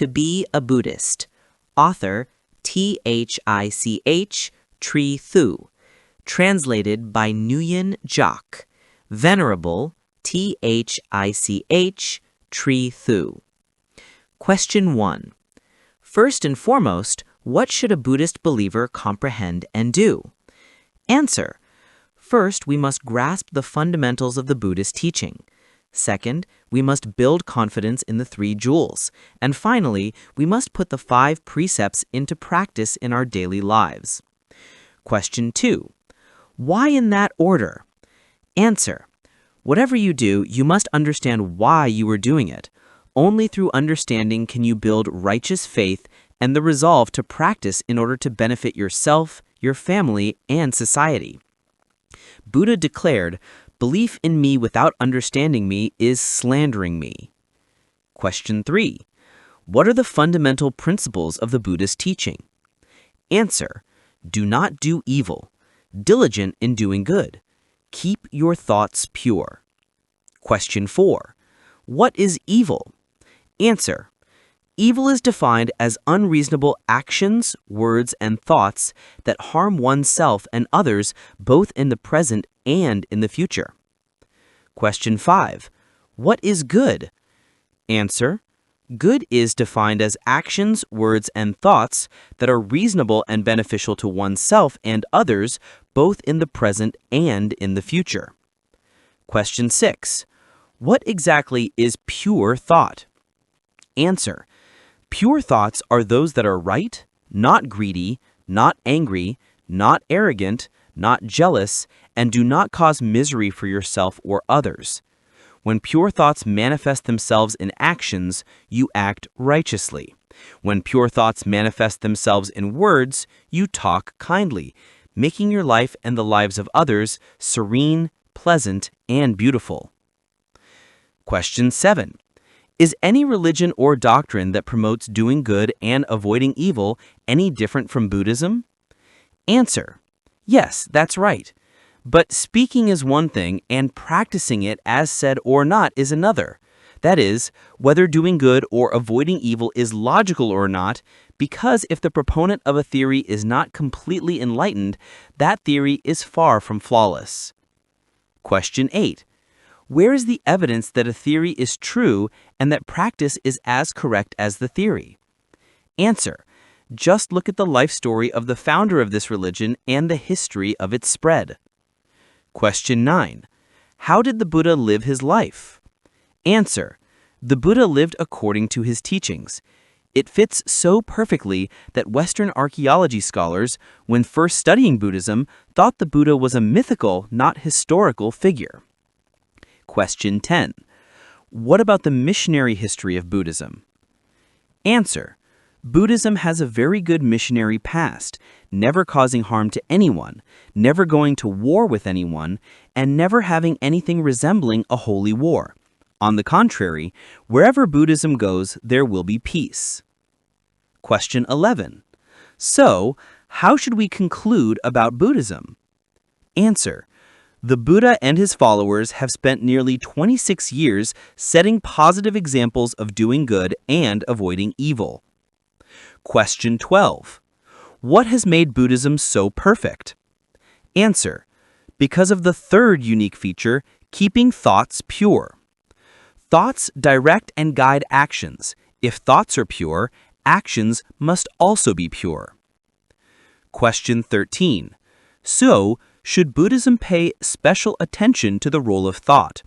To Be a Buddhist. Author Thich Trí Thủ. Translated by Nguyen Giác. Venerable Thich Trí Thủ. Question 1. First and foremost, what should a Buddhist believer comprehend and do? Answer. First, we must grasp the fundamentals of the Buddhist teaching. Second, we must build confidence in the 3 jewels. And finally, we must put the 5 precepts into practice in our daily lives. Question 2. Why in that order? Answer. Whatever you do, you must understand why you are doing it. Only through understanding can you build righteous faith and the resolve to practice in order to benefit yourself, your family, and society. Buddha declared, "Belief in me without understanding me is slandering me." Question 3. What are the fundamental principles of the Buddhist teaching? Answer. Do not do evil. Diligent in doing good. Keep your thoughts pure. Question 4. What is evil? Answer. Evil is defined as unreasonable actions, words, and thoughts that harm oneself and others both in the present and in the future. Question 5. What is good? Answer. Good is defined as actions, words, and thoughts that are reasonable and beneficial to oneself and others both in the present and in the future. Question 6. What exactly is pure thought? Answer. Pure thoughts are those that are right, not greedy, not angry, not arrogant, not jealous, and do not cause misery for yourself or others. When pure thoughts manifest themselves in actions, you act righteously. When pure thoughts manifest themselves in words, you talk kindly, making your life and the lives of others serene, pleasant, and beautiful. Question 7. Is any religion or doctrine that promotes doing good and avoiding evil any different from Buddhism? Answer. Yes, that's right. But speaking is one thing and practicing it as said or not is another. That is, whether doing good or avoiding evil is logical or not, because if the proponent of a theory is not completely enlightened, that theory is far from flawless. Question 8. Where is the evidence that a theory is true and that practice is as correct as the theory? Answer. Just look at the life story of the founder of this religion and the history of its spread. Question 9. How did the Buddha live his life? Answer. The Buddha lived according to his teachings. It fits so perfectly that Western archaeology scholars, when first studying Buddhism, thought the Buddha was a mythical, not historical figure. Question 10. What about the missionary history of Buddhism? Answer. Buddhism has a very good missionary past, never causing harm to anyone, never going to war with anyone, and never having anything resembling a holy war. On the contrary, wherever Buddhism goes, there will be peace. Question 11. So, how should we conclude about Buddhism? Answer. The Buddha and his followers have spent nearly 26 years setting positive examples of doing good and avoiding evil. Question 12. What has made Buddhism so perfect? Answer. Because of the 3rd unique feature, keeping thoughts pure. Thoughts direct and guide actions. If thoughts are pure, actions must also be pure. Question 13. So, should Buddhism pay special attention to the role of thought?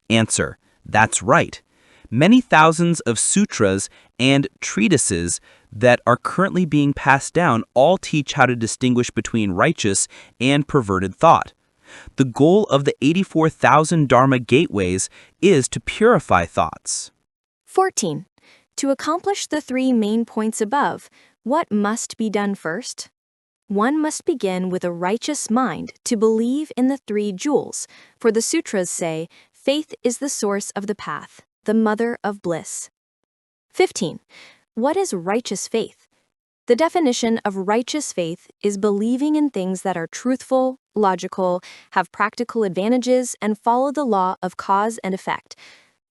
Answer. That's right. Many thousands of sutras and treatises that are currently being passed down all teach how to distinguish between righteous and perverted thought. The goal of the 84,000 Dharma gateways is to purify thoughts. 14. To accomplish the 3 main points above, what must be done first? One must begin with a righteous mind to believe in the 3 jewels, for the sutras say, faith is the source of the path, the mother of bliss. 15. What is righteous faith? The definition of righteous faith is believing in things that are truthful, logical, have practical advantages, and follow the law of cause and effect.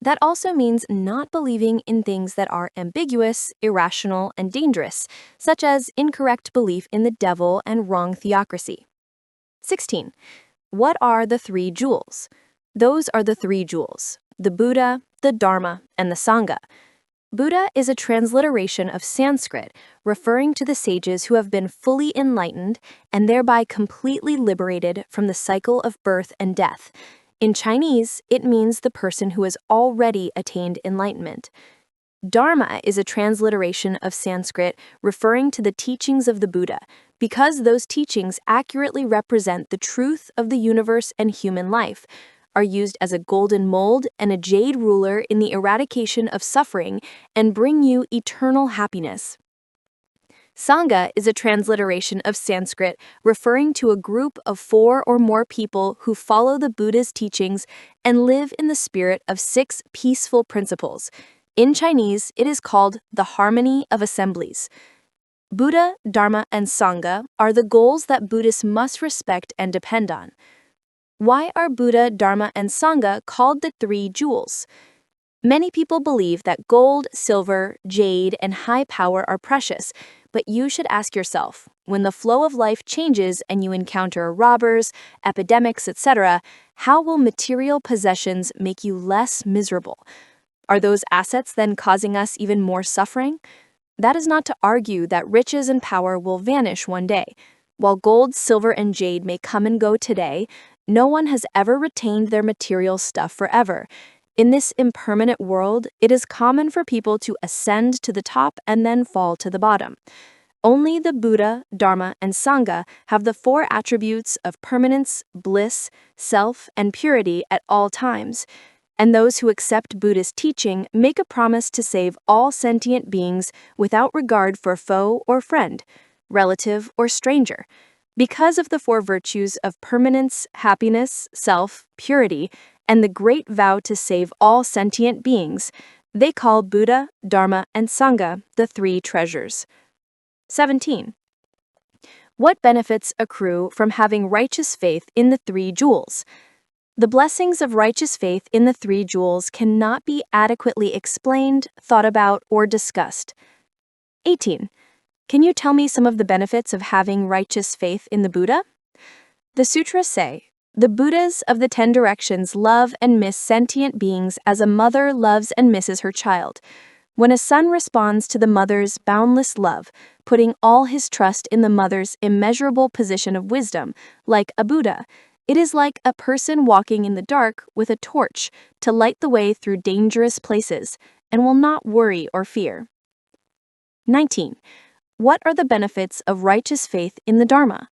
That also means not believing in things that are ambiguous, irrational, and dangerous, such as incorrect belief in the devil and wrong theocracy. 16. What are the three jewels? Those are the three jewels: the Buddha, the Dharma, and the Sangha. Buddha is a transliteration of Sanskrit, referring to the sages who have been fully enlightened and thereby completely liberated from the cycle of birth and death. In Chinese, it means the person who has already attained enlightenment. Dharma is a transliteration of Sanskrit referring to the teachings of the Buddha, because those teachings accurately represent the truth of the universe and human life, are used as a golden mold and a jade ruler in the eradication of suffering, and bring you eternal happiness. Sangha is a transliteration of Sanskrit referring to a group of 4 or more people who follow the Buddha's teachings and live in the spirit of 6 peaceful principles. In Chinese, it is called the harmony of assemblies. Buddha, Dharma, and Sangha are the goals that Buddhists must respect and depend on. Why are Buddha, Dharma, and Sangha called the three jewels? Many people believe that gold, silver, jade, and high power are precious, but you should ask yourself, when the flow of life changes and you encounter robbers, epidemics, etc., how will material possessions make you less miserable? Are those assets then causing us even more suffering? That is not to argue that riches and power will vanish one day. While gold, silver, and jade may come and go today, no one has ever retained their material stuff forever. In this impermanent world, it is common for people to ascend to the top and then fall to the bottom. Only the Buddha, Dharma, and Sangha have the 4 attributes of permanence, bliss, self, and purity at all times. And those who accept Buddhist teaching make a promise to save all sentient beings without regard for foe or friend, relative or stranger. Because of the 4 virtues of permanence, happiness, self, purity, and the great vow to save all sentient beings, they call Buddha, Dharma, and Sangha the 3 treasures. 17. What benefits accrue from having righteous faith in the 3 jewels? The blessings of righteous faith in the 3 jewels cannot be adequately explained, thought about, or discussed. 18. Can you tell me some of the benefits of having righteous faith in the Buddha? The sutras say, the Buddhas of the 10 directions love and miss sentient beings as a mother loves and misses her child. When a son responds to the mother's boundless love, putting all his trust in the mother's immeasurable position of wisdom, like a Buddha, it is like a person walking in the dark with a torch to light the way through dangerous places, and will not worry or fear. 19. What are the benefits of righteous faith in the Dharma?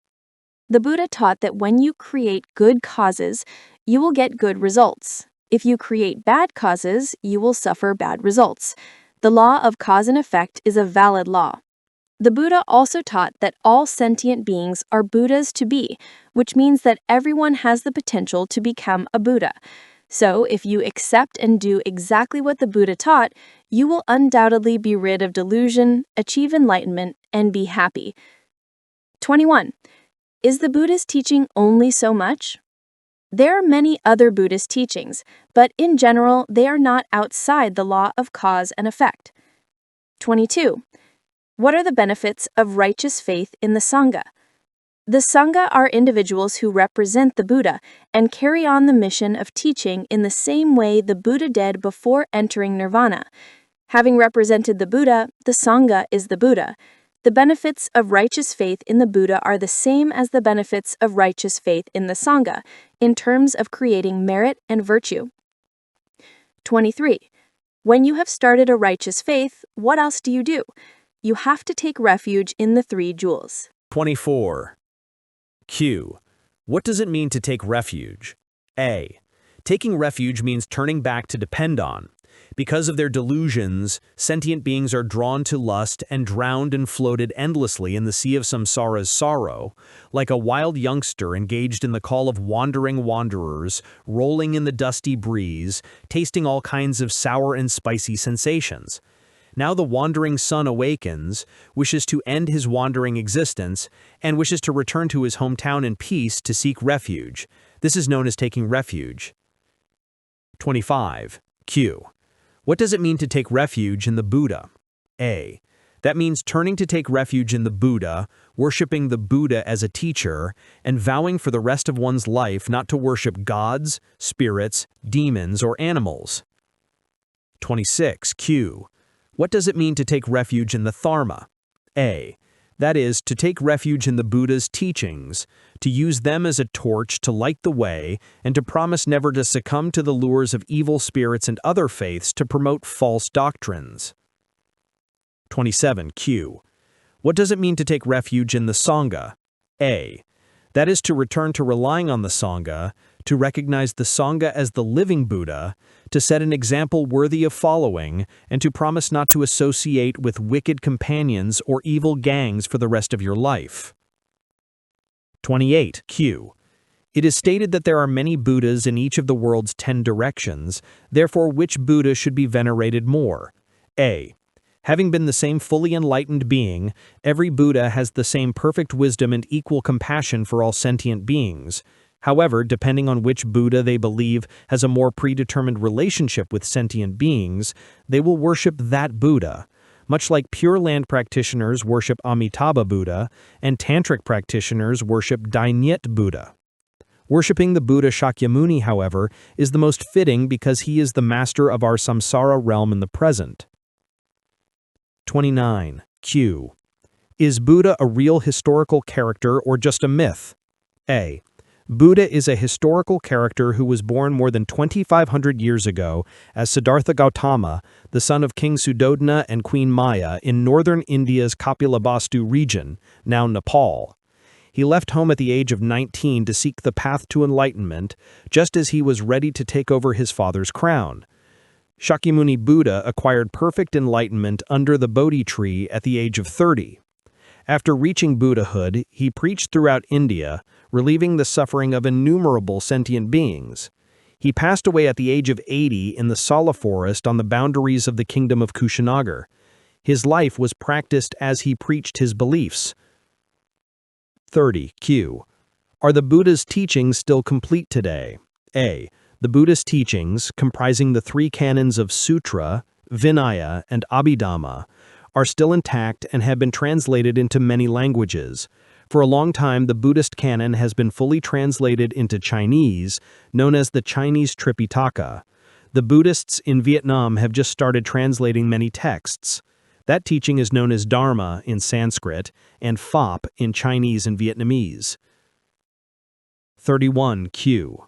The Buddha taught that when you create good causes, you will get good results. If you create bad causes, you will suffer bad results. The law of cause and effect is a valid law. The Buddha also taught that all sentient beings are Buddhas to be, which means that everyone has the potential to become a Buddha. So, if you accept and do exactly what the Buddha taught, you will undoubtedly be rid of delusion, achieve enlightenment, and be happy. 21. Is the Buddhist teaching only so much? There are many other Buddhist teachings, but in general, they are not outside the law of cause and effect. 22. What are the benefits of righteous faith in the Sangha? The Sangha are individuals who represent the Buddha and carry on the mission of teaching in the same way the Buddha did before entering nirvana. Having represented the Buddha, the Sangha is the Buddha. The benefits of righteous faith in the Buddha are the same as the benefits of righteous faith in the Sangha, in terms of creating merit and virtue. 23. When you have started a righteous faith, what else do? You have to take refuge in the 3 jewels. 24. Q. What does it mean to take refuge? A. Taking refuge means turning back to depend on. Because of their delusions, sentient beings are drawn to lust and drowned and floated endlessly in the sea of samsara's sorrow, like a wild youngster engaged in the call of wandering wanderers, rolling in the dusty breeze, tasting all kinds of sour and spicy sensations. Now the wandering son awakens, wishes to end his wandering existence, and wishes to return to his hometown in peace to seek refuge. This is known as taking refuge. 25. Q. What does it mean to take refuge in the Buddha? A. That means turning to take refuge in the Buddha, worshiping the Buddha as a teacher, and vowing for the rest of one's life not to worship gods, spirits, demons, or animals. 26. Q. What does it mean to take refuge in the Dharma? A. That is, to take refuge in the Buddha's teachings, to use them as a torch to light the way, and to promise never to succumb to the lures of evil spirits and other faiths to promote false doctrines. 27. Q. What does it mean to take refuge in the Sangha? A. That is to return to relying on the Sangha, to recognize the Sangha as the living Buddha, to set an example worthy of following, and to promise not to associate with wicked companions or evil gangs for the rest of your life. 28. Q. It is stated that there are many Buddhas in each of the world's 10 directions, therefore which Buddha should be venerated more? A. Having been the same fully enlightened being, every Buddha has the same perfect wisdom and equal compassion for all sentient beings. However, depending on which Buddha they believe has a more predetermined relationship with sentient beings, they will worship that Buddha, much like Pure Land practitioners worship Amitabha Buddha and Tantric practitioners worship Dainyat Buddha. Worshipping the Buddha Shakyamuni, however, is the most fitting because he is the master of our samsara realm in the present. 29. Q. Is Buddha a real historical character or just a myth? A. Buddha is a historical character who was born more than 2,500 years ago as Siddhartha Gautama, the son of King Suddhodana and Queen Maya in northern India's Kapilavastu region, now Nepal. He left home at the age of 19 to seek the path to enlightenment, just as he was ready to take over his father's crown. Shakyamuni Buddha acquired perfect enlightenment under the Bodhi tree at the age of 30. After reaching Buddhahood, he preached throughout India, relieving the suffering of innumerable sentient beings. He passed away at the age of 80 in the Sala forest on the boundaries of the kingdom of Kushinagar. His life was practiced as he preached his beliefs. 30. Q. Are the Buddha's teachings still complete today? A. The Buddhist teachings, comprising the 3 canons of Sutra, Vinaya, and Abhidhamma, are still intact and have been translated into many languages. For a long time, the Buddhist canon has been fully translated into Chinese, known as the Chinese Tripitaka. The Buddhists in Vietnam have just started translating many texts. That teaching is known as Dharma in Sanskrit and Phop in Chinese and Vietnamese. 31. Q.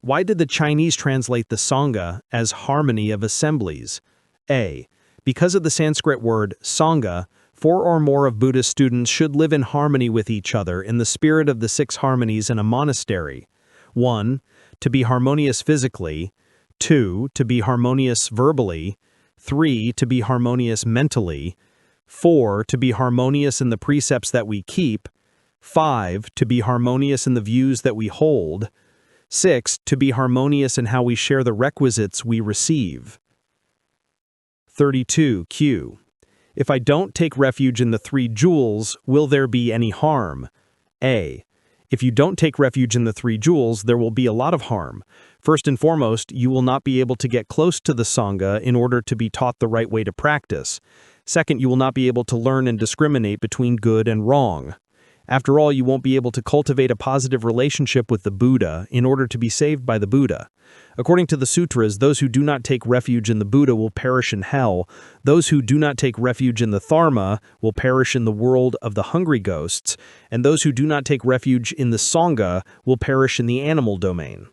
Why did the Chinese translate the Sangha as harmony of assemblies? A. Because of the Sanskrit word Sangha, 4 or more of Buddhist students should live in harmony with each other in the spirit of the 6 harmonies in a monastery. 1. To be harmonious physically. 2. To be harmonious verbally. 3. To be harmonious mentally. 4. To be harmonious in the precepts that we keep. 5. To be harmonious in the views that we hold. 6. To be harmonious in how we share the requisites we receive. 32. Q. If I don't take refuge in the 3 jewels, will there be any harm? A. If you don't take refuge in the 3 jewels, there will be a lot of harm. First and foremost, you will not be able to get close to the Sangha in order to be taught the right way to practice. Second, you will not be able to learn and discriminate between good and wrong. After all, you won't be able to cultivate a positive relationship with the Buddha in order to be saved by the Buddha. According to the sutras, those who do not take refuge in the Buddha will perish in hell. Those who do not take refuge in the Dharma will perish in the world of the hungry ghosts, and those who do not take refuge in the Sangha will perish in the animal domain.